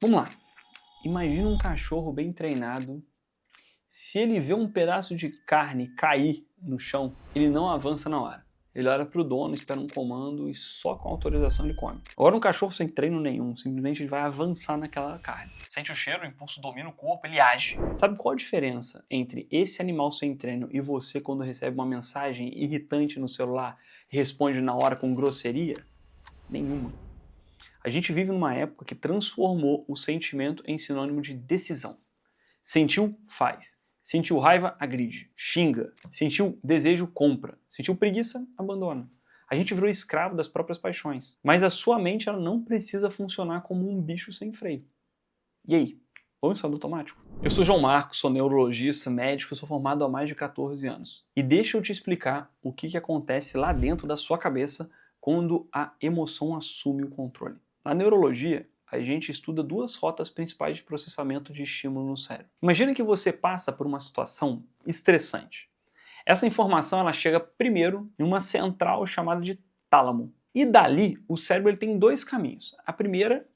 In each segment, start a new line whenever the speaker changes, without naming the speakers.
Vamos lá. Imagina um cachorro bem treinado. Se ele vê um pedaço de carne cair no chão, ele não avança na hora. Ele olha para o dono, espera um comando e só com autorização ele come. Agora um cachorro sem treino nenhum, simplesmente ele vai avançar naquela carne. Sente o cheiro, o impulso domina o corpo, ele age. Sabe qual a diferença entre esse animal sem treino e você quando recebe uma mensagem irritante no celular e responde na hora com grosseria? Nenhuma. A gente vive numa época que transformou o sentimento em sinônimo de decisão. Sentiu, faz. Sentiu raiva, agride. Xinga. Sentiu desejo, compra. Sentiu preguiça, abandona. A gente virou escravo das próprias paixões. Mas a sua mente ela não precisa funcionar como um bicho sem freio. E aí? Vamos instalar automático? Eu sou João Marcos, sou neurologista, médico, sou formado há mais de 14 anos. E deixa eu te explicar o que acontece lá dentro da sua cabeça quando a emoção assume o controle. Na neurologia, a gente estuda duas rotas principais de processamento de estímulo no cérebro. Imagina que você passa por uma situação estressante. Essa informação ela chega primeiro em uma central chamada de tálamo. E dali, o cérebro ele tem dois caminhos.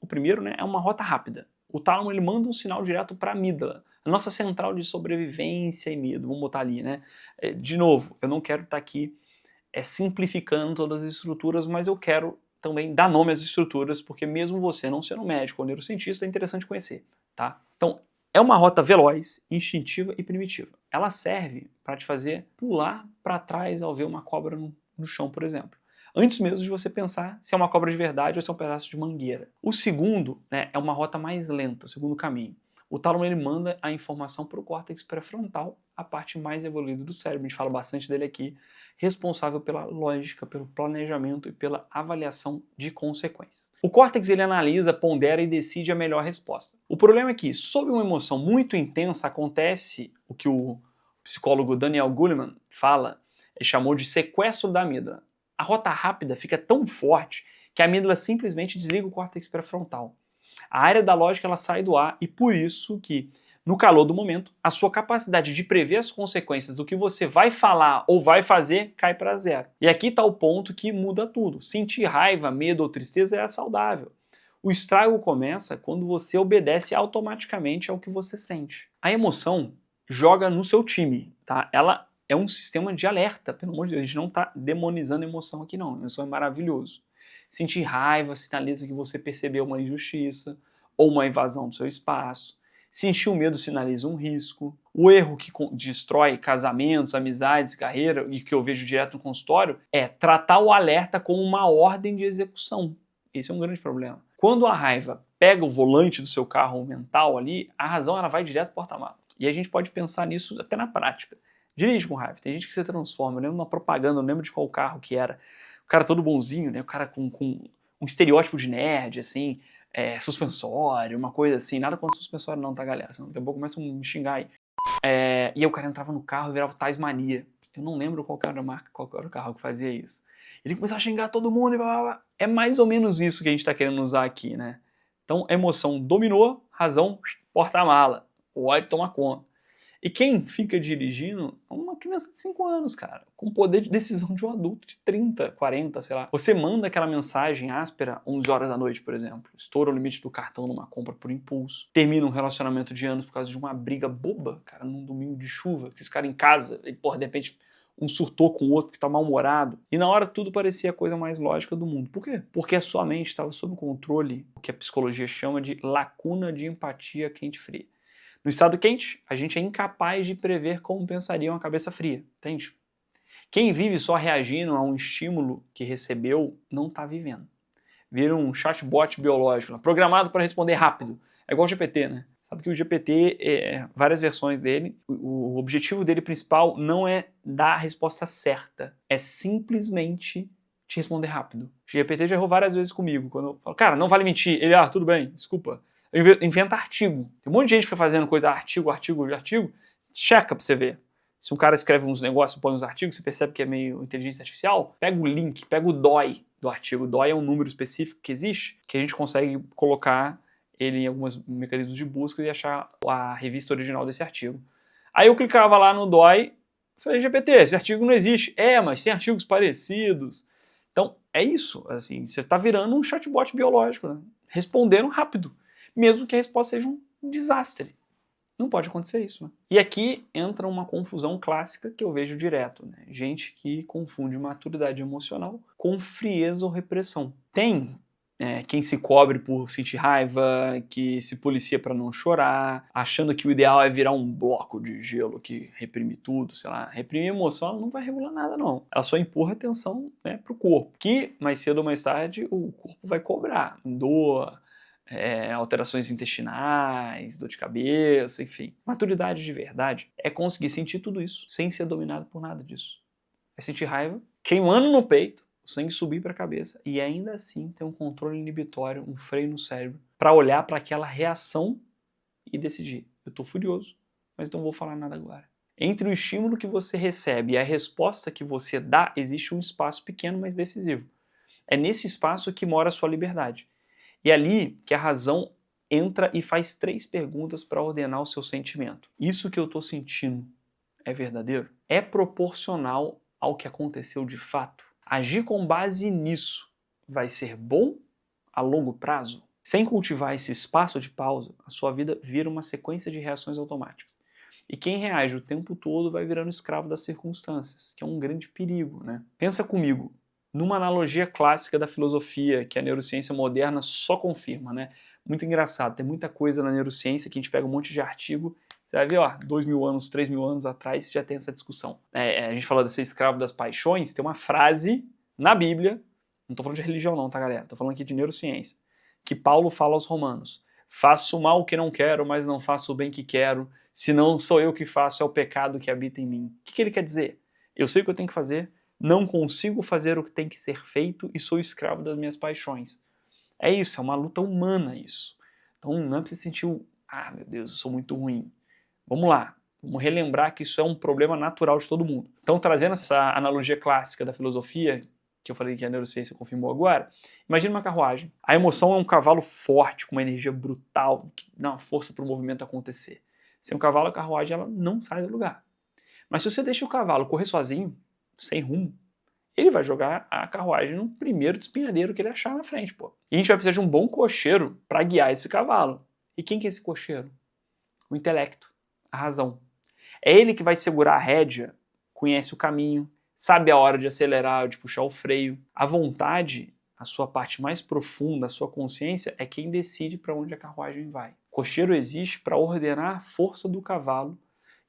O primeiro né, é uma rota rápida. O tálamo ele manda um sinal direto para a amígdala, a nossa central de sobrevivência e medo. Vamos botar ali, né? De novo, eu não quero estar aqui simplificando todas as estruturas, mas eu quero também dar nome às estruturas, porque mesmo você não sendo médico ou neurocientista, é interessante conhecer, tá? Então, é uma rota veloz, instintiva e primitiva. Ela serve para te fazer pular para trás ao ver uma cobra no chão, por exemplo. Antes mesmo de você pensar se é uma cobra de verdade ou se é um pedaço de mangueira. O segundo né, é uma rota mais lenta, o segundo caminho. O tálamo ele manda a informação para o córtex pré-frontal, a parte mais evoluída do cérebro, a gente fala bastante dele aqui, responsável pela lógica, pelo planejamento e pela avaliação de consequências. O córtex ele analisa, pondera e decide a melhor resposta. O problema é que, sob uma emoção muito intensa, acontece o que o psicólogo Daniel Goleman fala, ele chamou de sequestro da amígdala. A rota rápida fica tão forte que a amígdala simplesmente desliga o córtex pré-frontal. A área da lógica ela sai do ar e por isso que, no calor do momento, a sua capacidade de prever as consequências do que você vai falar ou vai fazer cai para zero. E aqui está o ponto que muda tudo. Sentir raiva, medo ou tristeza é saudável. O estrago começa quando você obedece automaticamente ao que você sente. A emoção joga no seu time, tá? Ela é um sistema de alerta, pelo amor de Deus. A gente não está demonizando a emoção aqui não. A emoção é maravilhoso. Sentir raiva sinaliza que você percebeu uma injustiça ou uma invasão do seu espaço. Sentir o medo sinaliza um risco. O erro que destrói casamentos, amizades, carreira, e que eu vejo direto no consultório, é tratar o alerta como uma ordem de execução. Esse é um grande problema. Quando a raiva pega o volante do seu carro mental ali, a razão ela vai direto para o porta-malas. E a gente pode pensar nisso até na prática. Dirige com raiva. Tem gente que se transforma. Eu lembro de uma propaganda, não lembro de qual carro que era. O cara todo bonzinho, né? O cara com um estereótipo de nerd, assim, suspensório, uma coisa assim. Nada contra suspensório não, tá, galera? Senão daqui a pouco começam a me xingar aí. E aí o cara entrava no carro e virava Tasmania. Eu não lembro qual era a marca, qual era o carro que fazia isso. Ele começava a xingar todo mundo e blá, blá, blá. É mais ou menos isso que a gente tá querendo usar aqui, né? Então, a emoção dominou, razão, porta-mala. O ódio toma conta. E quem fica dirigindo é uma criança de 5 anos, cara, com poder de decisão de um adulto de 30, 40, sei lá. Você manda aquela mensagem áspera 11 horas da noite, por exemplo, estoura o limite do cartão numa compra por impulso, termina um relacionamento de anos por causa de uma briga boba, cara, num domingo de chuva, que vocês ficaram em casa e, porra, de repente um surtou com o outro que tá mal-humorado. E na hora tudo parecia a coisa mais lógica do mundo. Por quê? Porque a sua mente estava sob controle, o que a psicologia chama de lacuna de empatia quente-fria. No estado quente, a gente é incapaz de prever como pensaria uma cabeça fria, entende? Quem vive só reagindo a um estímulo que recebeu, não está vivendo. Vira um chatbot biológico, programado para responder rápido. É igual o GPT, né? Sabe que o GPT, várias versões dele, o objetivo dele principal não é dar a resposta certa, é simplesmente te responder rápido. O GPT já errou várias vezes comigo, quando eu falo, cara, não vale mentir. Ele, tudo bem, desculpa. Inventa artigo. Tem um monte de gente que fica fazendo coisa artigo. Checa pra você ver. Se um cara escreve uns negócios, põe uns artigos, você percebe que é meio inteligência artificial, pega o link, pega o DOI do artigo. O DOI é um número específico que existe, que a gente consegue colocar ele em alguns mecanismos de busca e achar a revista original desse artigo. Aí eu clicava lá no DOI, falei, GPT, esse artigo não existe. Mas tem artigos parecidos. Então, é isso. Assim, você está virando um chatbot biológico, né? Respondendo rápido. mesmo que a resposta seja um desastre. Não pode acontecer isso, né? E aqui entra uma confusão clássica que eu vejo direto, né? Gente que confunde maturidade emocional com frieza ou repressão. Tem quem se cobre por sentir raiva, que se policia para não chorar, achando que o ideal é virar um bloco de gelo que reprime tudo, sei lá. Reprimir emoção ela não vai regular nada, não. Ela só empurra a atenção, né, pro corpo, que mais cedo ou mais tarde o corpo vai cobrar. Dor, alterações intestinais, dor de cabeça, enfim. Maturidade de verdade é conseguir sentir tudo isso sem ser dominado por nada disso. É sentir raiva, queimando no peito, o sangue subir para a cabeça e ainda assim ter um controle inibitório, um freio no cérebro, para olhar para aquela reação e decidir: eu estou furioso, mas não vou falar nada agora. Entre o estímulo que você recebe e a resposta que você dá, existe um espaço pequeno, mas decisivo. É nesse espaço que mora a sua liberdade. E é ali que a razão entra e faz 3 perguntas para ordenar o seu sentimento. Isso que eu estou sentindo é verdadeiro? É proporcional ao que aconteceu de fato? Agir com base nisso vai ser bom a longo prazo? Sem cultivar esse espaço de pausa, a sua vida vira uma sequência de reações automáticas. E quem reage o tempo todo vai virando escravo das circunstâncias, que é um grande perigo, né? Pensa comigo, numa analogia clássica da filosofia, que a neurociência moderna só confirma, né? Muito engraçado, tem muita coisa na neurociência que a gente pega um monte de artigo, você vai ver, 2.000 anos, 3.000 anos atrás, já tem essa discussão. A gente fala de ser escravo das paixões, tem uma frase na Bíblia, não tô falando de religião não, tá, galera? Tô falando aqui de neurociência, que Paulo fala aos romanos: faço o mal que não quero, mas não faço o bem que quero, se não sou eu que faço, é o pecado que habita em mim. O que ele quer dizer? Eu sei o que eu tenho que fazer, não consigo fazer o que tem que ser feito e sou escravo das minhas paixões. É isso, é uma luta humana isso. Então não é pra você sentir meu Deus, eu sou muito ruim. Vamos lá, vamos relembrar que isso é um problema natural de todo mundo. Então, trazendo essa analogia clássica da filosofia, que eu falei que a neurociência confirmou agora, imagina uma carruagem. A emoção é um cavalo forte, com uma energia brutal, que dá uma força para o movimento acontecer. Sem um cavalo, a carruagem ela não sai do lugar. Mas se você deixa o cavalo correr sozinho, sem rumo, ele vai jogar a carruagem no primeiro despenhadeiro que ele achar na frente, pô. E a gente vai precisar de um bom cocheiro para guiar esse cavalo. E quem que é esse cocheiro? O intelecto, a razão. É ele que vai segurar a rédea, conhece o caminho, sabe a hora de acelerar, de puxar o freio. A vontade, a sua parte mais profunda, a sua consciência, é quem decide para onde a carruagem vai. O cocheiro existe para ordenar a força do cavalo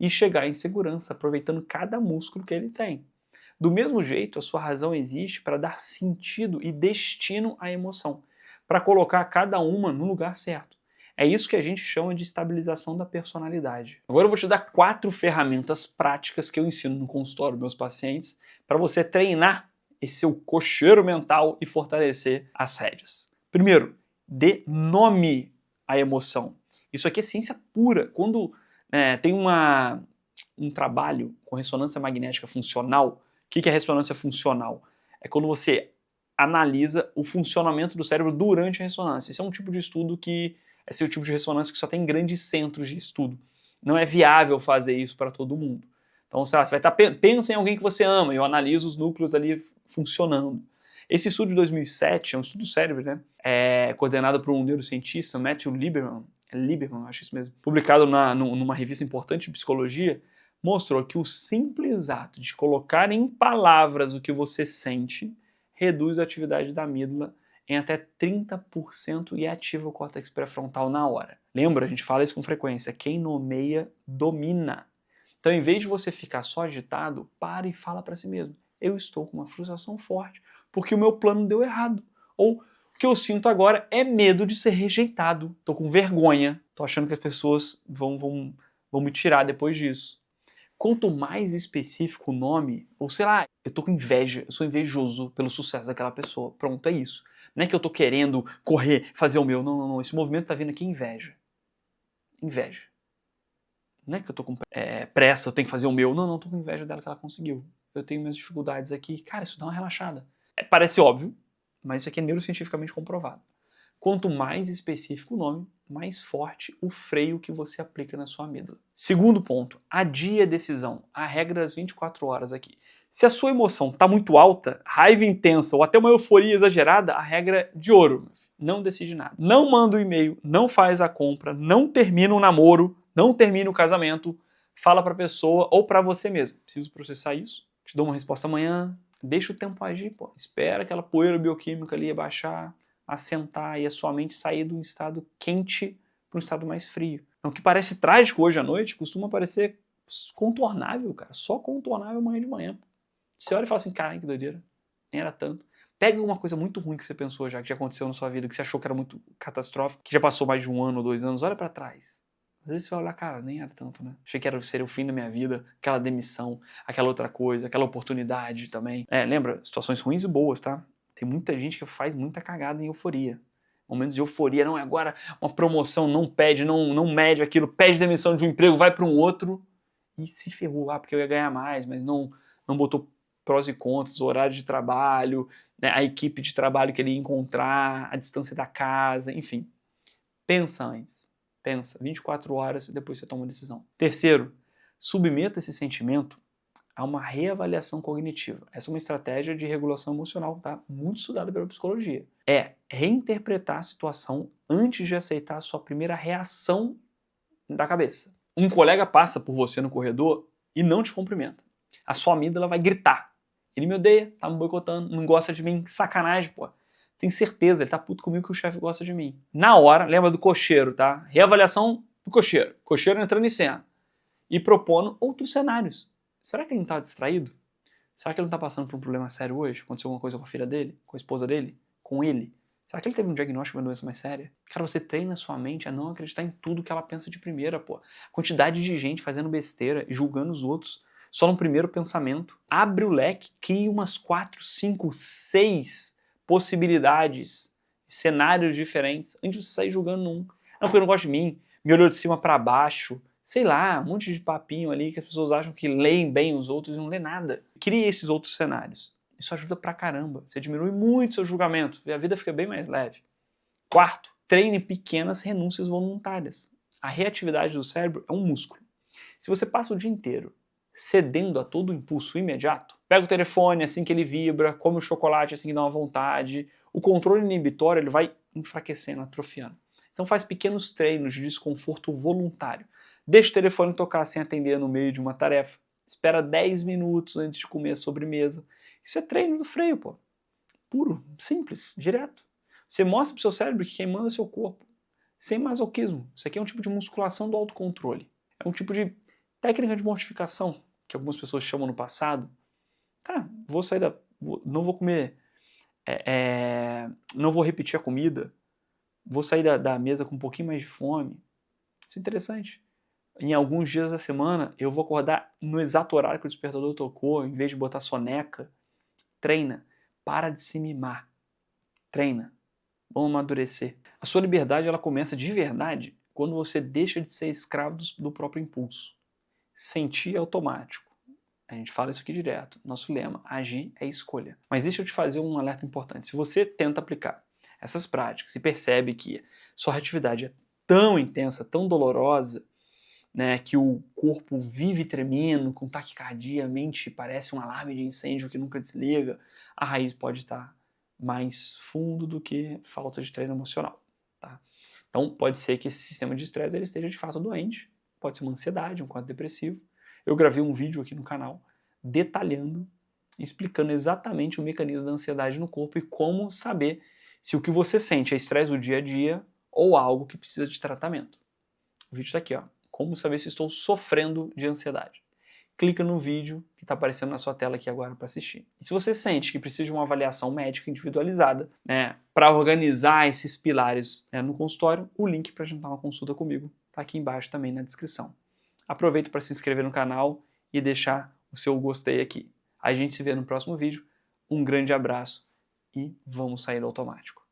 e chegar em segurança, aproveitando cada músculo que ele tem. Do mesmo jeito, a sua razão existe para dar sentido e destino à emoção, para colocar cada uma no lugar certo. É isso que a gente chama de estabilização da personalidade. Agora eu vou te dar 4 ferramentas práticas que eu ensino no consultório dos meus pacientes para você treinar esse seu cocheiro mental e fortalecer as rédeas. Primeiro, dê nome à emoção. Isso aqui é ciência pura. Quando tem um trabalho com ressonância magnética funcional, o que é ressonância funcional? É quando você analisa o funcionamento do cérebro durante a ressonância. Esse é um tipo de estudo que esse é o tipo de ressonância que só tem grandes centros de estudo. Não é viável fazer isso para todo mundo. Então, sei lá, você vai pensa em alguém que você ama, e eu analiso os núcleos ali funcionando. Esse estudo de 2007 é um estudo do cérebro, né? Coordenado por um neurocientista, Matthew Lieberman, acho isso mesmo, publicado numa revista importante de psicologia, mostrou que o simples ato de colocar em palavras o que você sente reduz a atividade da amígdala em até 30% e ativa o córtex pré-frontal na hora. Lembra, a gente fala isso com frequência, quem nomeia, domina. Então, em vez de você ficar só agitado, para e fala para si mesmo: eu estou com uma frustração forte porque o meu plano deu errado. Ou o que eu sinto agora é medo de ser rejeitado. Estou com vergonha, estou achando que as pessoas vão me tirar depois disso. Quanto mais específico o nome, ou sei lá, eu tô com inveja, eu sou invejoso pelo sucesso daquela pessoa. Pronto, é isso. Não é que eu tô querendo correr, fazer o meu. Não. Esse movimento tá vindo aqui inveja. Inveja. Não é que eu tô com pressa, eu tenho que fazer o meu. Não, tô com inveja dela que ela conseguiu. Eu tenho minhas dificuldades aqui. Cara, isso dá uma relaxada. Parece óbvio, mas isso aqui é neurocientificamente comprovado. Quanto mais específico o nome, mais forte o freio que você aplica na sua amígdala. Segundo ponto, adie a decisão. A regra das 24 horas aqui. Se a sua emoção está muito alta, raiva intensa ou até uma euforia exagerada, a regra é de ouro. Não decide nada. Não manda o e-mail, não faz a compra, não termina o namoro, não termina o casamento, fala para a pessoa ou para você mesmo. Preciso processar isso, te dou uma resposta amanhã, deixa o tempo agir, pô. Espera aquela poeira bioquímica ali abaixar, assentar e a sua mente sair de um estado quente para um estado mais frio. O que parece trágico hoje à noite costuma parecer contornável, cara. Só contornável amanhã de manhã. Você olha e fala assim, caralho, que doideira. Nem era tanto. Pega uma coisa muito ruim que você pensou já, que já aconteceu na sua vida, que você achou que era muito catastrófico, que já passou mais de 1 ano ou 2 anos, olha pra trás. Às vezes você vai olhar, cara, nem era tanto, né? Achei que seria o fim da minha vida, aquela demissão, aquela outra coisa, aquela oportunidade também. Lembra? Situações ruins e boas, tá? Tem muita gente que faz muita cagada em euforia. Momentos de euforia, não é agora uma promoção, não pede, não mede aquilo, pede demissão de um emprego, vai para um outro e se ferrou, porque eu ia ganhar mais, mas não botou prós e contras, o horário de trabalho, né, a equipe de trabalho que ele ia encontrar, a distância da casa, enfim. Pensa antes. Pensa, 24 horas e depois você toma uma decisão. Terceiro, submeta esse sentimento a uma reavaliação cognitiva. Essa é uma estratégia de regulação emocional, tá? Muito estudada pela psicologia. É reinterpretar a situação antes de aceitar a sua primeira reação da cabeça. Um colega passa por você no corredor e não te cumprimenta. A sua amígdala vai gritar. Ele me odeia, tá me boicotando, não gosta de mim, sacanagem, pô. Tenho certeza, ele tá puto comigo que o chefe gosta de mim. Na hora, lembra do cocheiro, tá? Reavaliação do cocheiro. Cocheiro entrando em cena. E propondo outros cenários. Será que ele não tá distraído? Será que ele não tá passando por um problema sério hoje? Aconteceu alguma coisa com a filha dele? Com a esposa dele? Com ele? Será que ele teve um diagnóstico de uma doença mais séria? Cara, você treina sua mente a não acreditar em tudo que ela pensa de primeira, pô. A quantidade de gente fazendo besteira e julgando os outros só no primeiro pensamento. Abre o leque, cria umas 4, 5, 6 possibilidades, cenários diferentes, antes de você sair julgando num. Não, porque não gosta de mim, me olhou de cima para baixo, sei lá, um monte de papinho ali que as pessoas acham que leem bem os outros e não lê nada. Crie esses outros cenários. Isso ajuda pra caramba. Você diminui muito seu julgamento e a vida fica bem mais leve. Quarto, treine pequenas renúncias voluntárias. A reatividade do cérebro é um músculo. Se você passa o dia inteiro cedendo a todo impulso imediato, pega o telefone assim que ele vibra, come o chocolate assim que dá uma vontade, o controle inibitório ele vai enfraquecendo, atrofiando. Então faz pequenos treinos de desconforto voluntário. Deixa o telefone tocar sem atender no meio de uma tarefa. Espera 10 minutos antes de comer a sobremesa. Isso é treino do freio, pô. Puro, simples, direto. Você mostra pro seu cérebro que quem manda é seu corpo. Sem masoquismo. Isso aqui é um tipo de musculação do autocontrole. É um tipo de técnica de mortificação, que algumas pessoas chamam no passado. Tá, vou sair não vou comer, não vou repetir a comida, vou sair da mesa com um pouquinho mais de fome. Isso é interessante. Em alguns dias da semana, eu vou acordar no exato horário que o despertador tocou, em vez de botar soneca. Treina. Para de se mimar. Treina. Vamos amadurecer. A sua liberdade ela começa de verdade quando você deixa de ser escravo do próprio impulso. Sentir é automático. A gente fala isso aqui direto. Nosso lema, agir é escolha. Mas deixa eu te fazer um alerta importante. Se você tenta aplicar essas práticas e percebe que sua reatividade é tão intensa, tão dolorosa, né, que o corpo vive tremendo, com taquicardia, a mente parece um alarme de incêndio que nunca desliga, a raiz pode estar mais fundo do que falta de treino emocional. Tá? Então pode ser que esse sistema de estresse ele esteja de fato doente, pode ser uma ansiedade, um quadro depressivo. Eu gravei um vídeo aqui no canal detalhando, explicando exatamente o mecanismo da ansiedade no corpo e como saber se o que você sente é estresse do dia a dia ou algo que precisa de tratamento. O vídeo está aqui, ó. Como saber se estou sofrendo de ansiedade. Clica no vídeo que está aparecendo na sua tela aqui agora para assistir. E se você sente que precisa de uma avaliação médica individualizada, né, para organizar esses pilares no consultório, o link para agendar uma consulta comigo está aqui embaixo também na descrição. Aproveita para se inscrever no canal e deixar o seu gostei aqui. A gente se vê no próximo vídeo. Um grande abraço e vamos sair do automático.